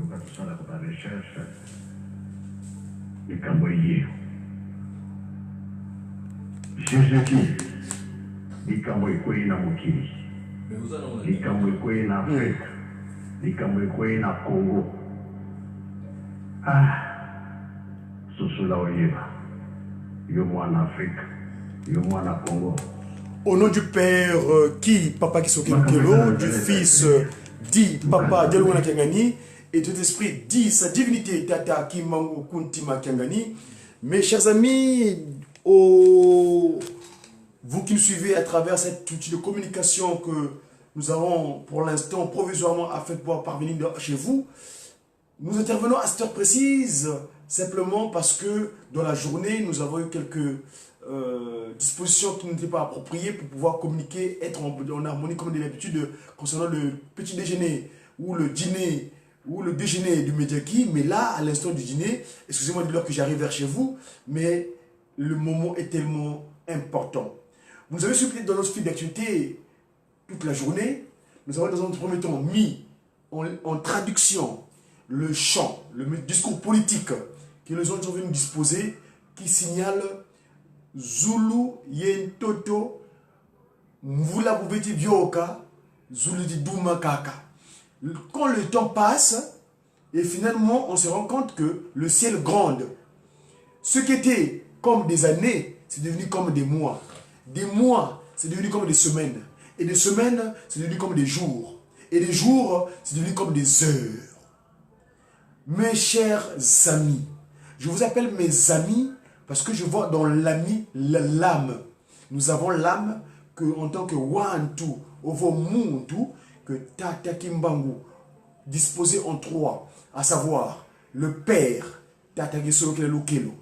yokatusala kwa recherche likambo hiyo Jésus-Christ likambo ikwei na mukili likambo ikwei na Afrika likambo ikwei na Congo susula oyeba yo mwana Afrika yo mwana Congo. Au nom du Père qui, Papa Kisoke Nkelo, du Fils dit Papa Dialwana Kiangani, et de l'Esprit dit sa divinité Tata Kimangu Kuntima Kiangani. Mes chers amis, vous qui nous suivez à travers cet outil de communication que nous avons pour l'instant provisoirement afin de pouvoir parvenir chez vous, nous intervenons à cette heure précise simplement parce que dans la journée, nous avons eu quelques dispositions qui n'étaient pas appropriées pour pouvoir communiquer, être en harmonie comme d'habitude concernant le petit déjeuner ou le dîner ou le déjeuner du Mediaki. Mais là, à l'instant du dîner, excusez-moi de l'heure que j'arrive vers chez vous, mais le moment est tellement important. Vous avez suivi dans notre fil d'actualité toute la journée. Nous avons dans un premier temps mis en traduction le chant, le discours politique que les autres sont venus disposer, qui signale Zulu yentoto mvula bubeti bioka Zulu di duma kaka. Quand le temps passe et finalement on se rend compte que le ciel gronde. Ce qui était comme des années, c'est devenu comme des mois. Des mois, c'est devenu comme des semaines. Et des semaines, c'est devenu comme des jours. Et des jours, c'est devenu comme des heures. Mes chers amis, je vous appelle mes amis parce que je vois dans l'ami l'âme. Nous avons l'âme que en tant que Wantu, Ovo Muntu, que Tata Kimbangu, disposé en trois, à savoir le Père, Tata Gesoro Lukelo,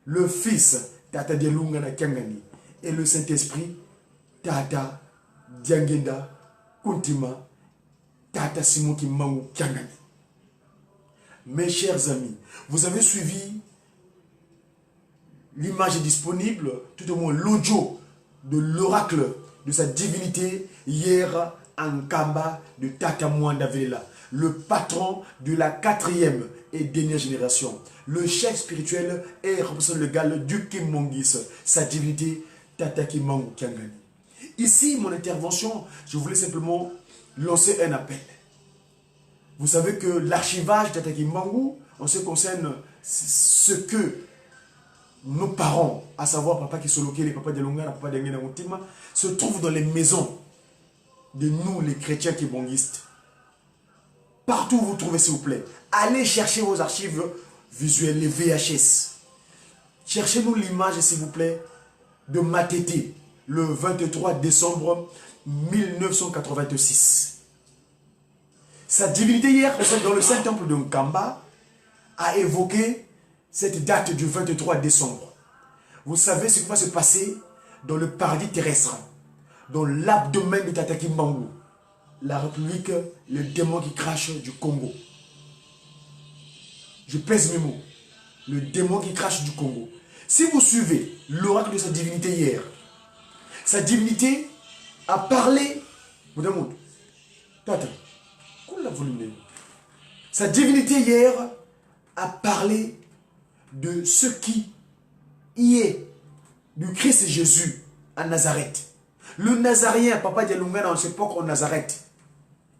le Fils, Tata Dialungana Kiangani, et le Saint-Esprit, Tata Diangenda Kuntima, Tata Simon Kimbangu Kiangani. Mes chers amis, vous avez suivi, l'image est disponible, tout au moins l'audio de l'oracle de sa divinité hier en Kamba de Tata Mwanda Velela, le patron de la 4e et dernière génération, le chef spirituel et représentant légal du Kimongis, sa divinité Tata Kimangu Kiangani. Ici, mon intervention, je voulais simplement lancer un appel. Vous savez que l'archivage Tata Kimbangu, en ce qui concerne ce que nos parents, à savoir Papa Kisoloke, les Papa Dialunga, Papa Diangena Moutima, se trouvent dans les maisons de nous, les chrétiens kibanguistes. Partout où vous trouvez, s'il vous plaît, allez chercher vos archives visuelles, les VHS. Cherchez-nous l'image, s'il vous plaît, de Matete, le 23 décembre 1986. Sa divinité hier, dans le Saint-Temple de Nkamba, a évoqué cette date du 23 décembre. Vous savez ce qui va se passer dans le paradis terrestre, dans l'abdomen de Tata Kimbangu, la République, le démon qui crache du Congo. Je pèse mes mots. Le démon qui crache du Congo. Si vous suivez l'oracle de sa divinité hier, sa divinité a parlé. Sa divinité hier a parlé de ce qui y est du Christ Jésus à Nazareth. Le Nazarien, Papa Dialunga, dans cette époque en Nazareth,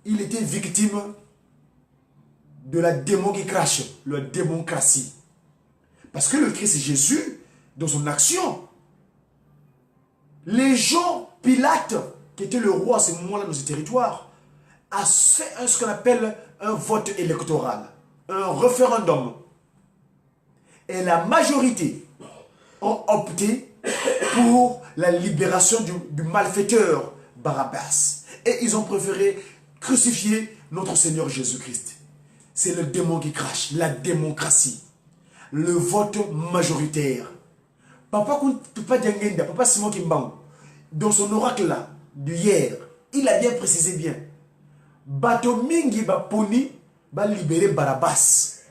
il était victime de la démon qui crache, la démocratie. Parce que le Christ Jésus, dans son action, les gens, Pilate, qui était le roi à ce moment-là dans ce territoire, a fait ce qu'on appelle un vote électoral, un référendum. Et la majorité ont opté pour la libération du malfaiteur Barabbas. Et ils ont préféré crucifier notre Seigneur Jésus-Christ. C'est le démon qui crache, la démocratie, le vote majoritaire. Papa Diangenda, Papa Simon Kimbangu, dans son oracle là, d'hier, il a bien précisé bien. Bato mingi ba poni ba libérer Barabbas.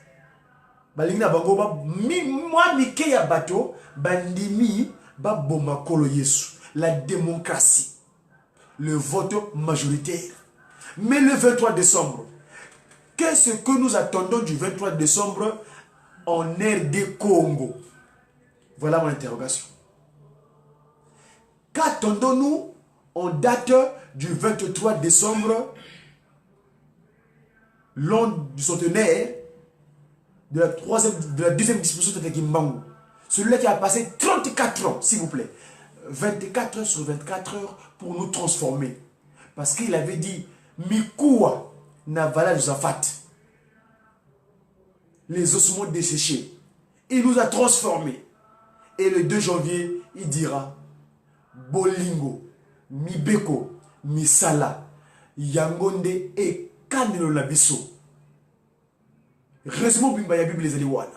Balingna bango ba moi mike ya bato bandimi ba boma kolo Yesu. La démocratie, le vote majoritaire. Mais le 23 décembre, Qu'est-ce que nous attendons du 23 décembre en RD Congo? Voilà mon interrogation. Qu'attendons-nous en date du 23 décembre, l'an du centenaire de la deuxième disposition de Kimbangu? Celui-là qui a passé 34 ans, s'il vous plaît. 24 heures sur 24 heures pour nous transformer. Parce qu'il avait dit, Mikoua Navala Josaphat, les ossements desséchés. Il nous a transformés. Et le 2 janvier, il dira, Bolingo, Mibeko, Misala, Yangonde et Kanelo Labiso. Résumons la Bible les Aliwana.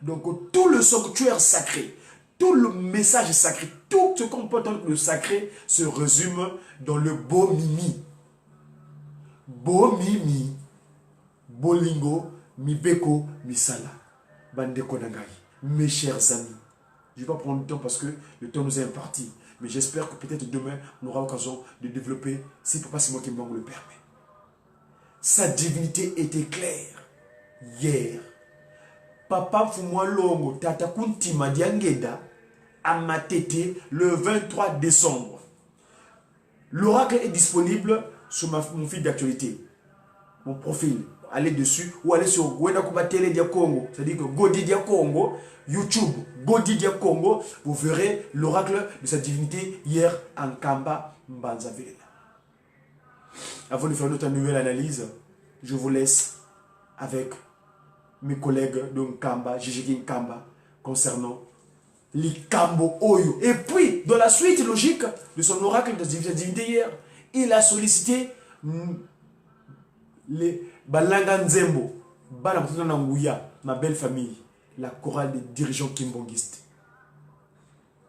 Donc tout le sanctuaire sacré, tout le message sacré, tout ce qu'on peut entendre le sacré se résume dans le beau mimi. Beau mimi, Bolingo, Mibeko, Misala. Bandeko Nangai. Mes chers amis, je ne vais pas prendre le temps parce que le temps nous est imparti. Mais j'espère que peut-être demain, on aura l'occasion de développer, si Papa Simon Kimbangu le permet. Sa divinité était claire hier. Papa Fumwa Longo, Tata Kuntima Diangeda, à Matete, le 23 décembre. L'oracle est disponible sur mon fil d'actualité, mon profil. Allez dessus ou allez sur Gwenakuba Télé Dia Congo, c'est-à-dire que Godi Dia Congo, YouTube, Godi Dia Congo, vous verrez l'oracle de sa divinité hier en Kamba Mbanzaville. Avant de faire notre nouvelle analyse, je vous laisse avec mes collègues de Nkamba, Jijiki Nkamba, concernant l'Ikambo Oyo. Et puis, dans la suite logique de son oracle de sa divinité hier, il a sollicité les Balanga Nzembo, ma belle famille, la chorale des dirigeants kimbongistes.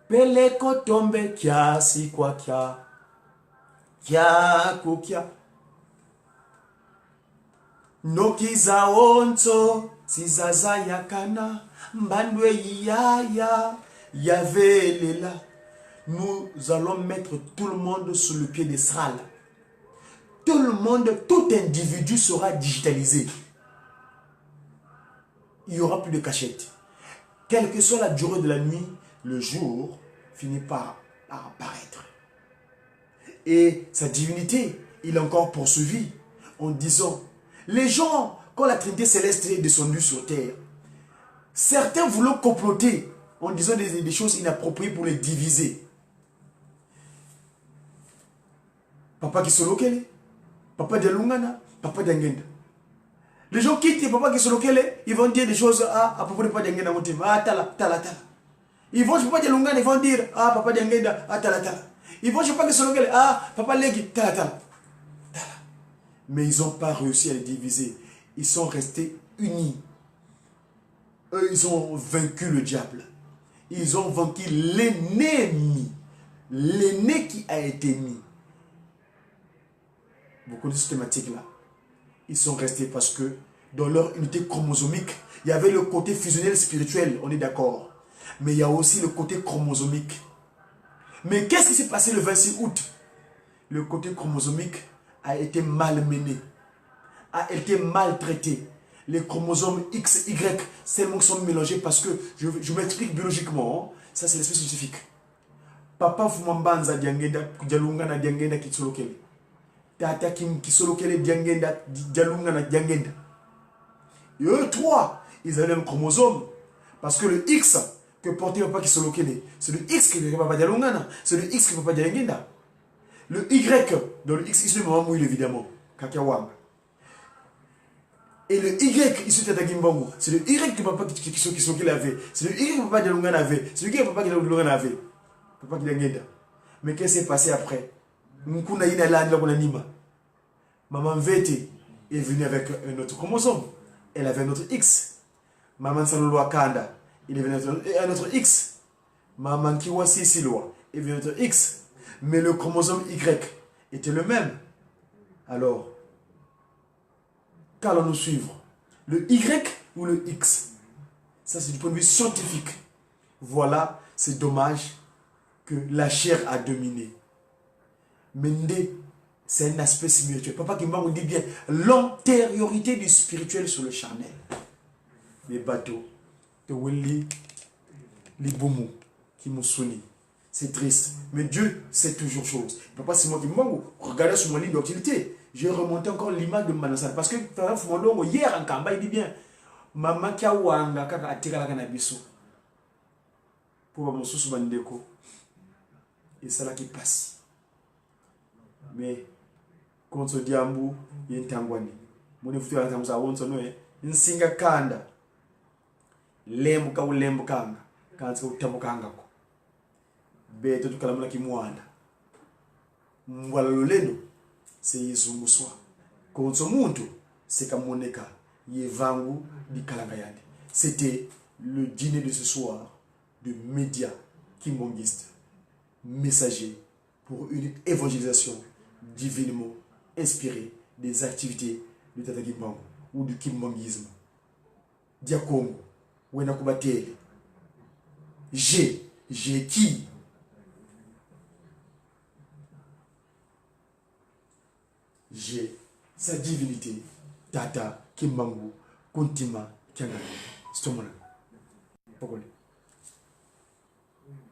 Peleko tombe kia si kwa kia, kia kukia. Nokiza onto, sizaza yakana, mbandwe yaya, yavelela. Nous allons mettre tout le monde sur le pied d'Esral. Tout le monde, tout individu sera digitalisé. Il n'y aura plus de cachette. Quelle que soit la durée de la nuit, le jour finit par apparaître. Et sa divinité, il a encore poursuivi en disant, les gens, quand la Trinité céleste est descendue sur terre, certains voulaient comploter en disant des choses inappropriées pour les diviser. Papa qui se locale, Papa de Lungana, Papa d'Angenda. Les gens quittent Papa qui se locale, ils vont dire des choses à propos de Papa d'Angenda. Ah, tala. Ils vont chez Papa de Lungana, ils vont dire ah, Papa d'Angenda, ah, tala. Ils vont chez Papa qui se locale, ah, Papa Legi, tala. Mais ils n'ont pas réussi à les diviser. Ils sont restés unis. Eux, ils ont vaincu le diable. Ils ont vaincu l'ennemi. L'aîné qui a été mis. Vous connaissez cette thématique-là. Ils sont restés parce que dans leur unité chromosomique, il y avait le côté fusionnel spirituel, on est d'accord. Mais il y a aussi le côté chromosomique. Mais qu'est-ce qui s'est passé le 26 août? Le côté chromosomique a été malmené, a été maltraité. Les chromosomes X, Y, seulement sont mélangés parce que, je m'explique biologiquement, hein, ça c'est l'aspect scientifique. Papa Fumambanza Diangenda, Dialungana Diangenda Kitsolokele. Tata Kim Kisolokele Diangenda, Dialungana Diangenda. Et eux trois, ils avaient le même chromosome. Parce que le X que portait Papa Kisolokele, c'est le X que portait Papa Dialungana, c'est le X que Papa Diangenda. Le Y, dans le X, issu de Maman Mouille, évidemment, Kakawang. Et le Y, issu de Tata Kimbangu, c'est le Y que Papa Kisolokele avait. C'est le Y que Papa Dialungana avait. C'est le Y que Papa Dialungana avait. Papa Dialungana. Mais qu'est-ce qui s'est passé après? Maman Vete est venue avec un autre chromosome. Elle avait un autre X. Maman Saloloa Kanda, il est venu avec un autre X. Maman Kiwasi Siloa est venu avec un autre X. Mais le chromosome Y était le même. Alors, qu'allons-nous suivre? Le Y ou le X? Ça, c'est du point de vue scientifique. Voilà, c'est dommage que la chair a dominé. Mende, C'est un aspect spirituel. Papa Kimbangu dit bien l'antériorité du spirituel sur le charnel. Les bateaux, les boumou, qui m'ont sonné. C'est triste. Mais Dieu sait toujours chose. Papa Simon Kimbangu, regardez sur mon livre d'actualité. J'ai remonté encore l'image de Manassal. Parce que, par exemple, hier en Kamba, il dit bien Maman Kiawanga kaka atikala kana biso. Pour mon sous bandeko. Et c'est là qui passe. Mais, quand on dit Ambu, il y a un tangwani. Mon futur à Tamsa, on s'en est. Une singa kanda. Lembuka ou lembukanga. Quand on tabukanga. Beto tu kalamuna kimwana. Mwala lolendo. C'est Yezungu soi. Quand on monte, c'est comme Moneka. Yevangu di Kalangayade. C'était le dîner de ce soir de médias kimbongistes, messagers pour une évangélisation divinement inspirée des activités de Tata Kimbangu ou du kimbongisme. Diakongo, Wenakubatele. J'ai qui? J'ai sa divinité, Tata Kimbangu, Kuntima, Kiangani. C'est tout le monde.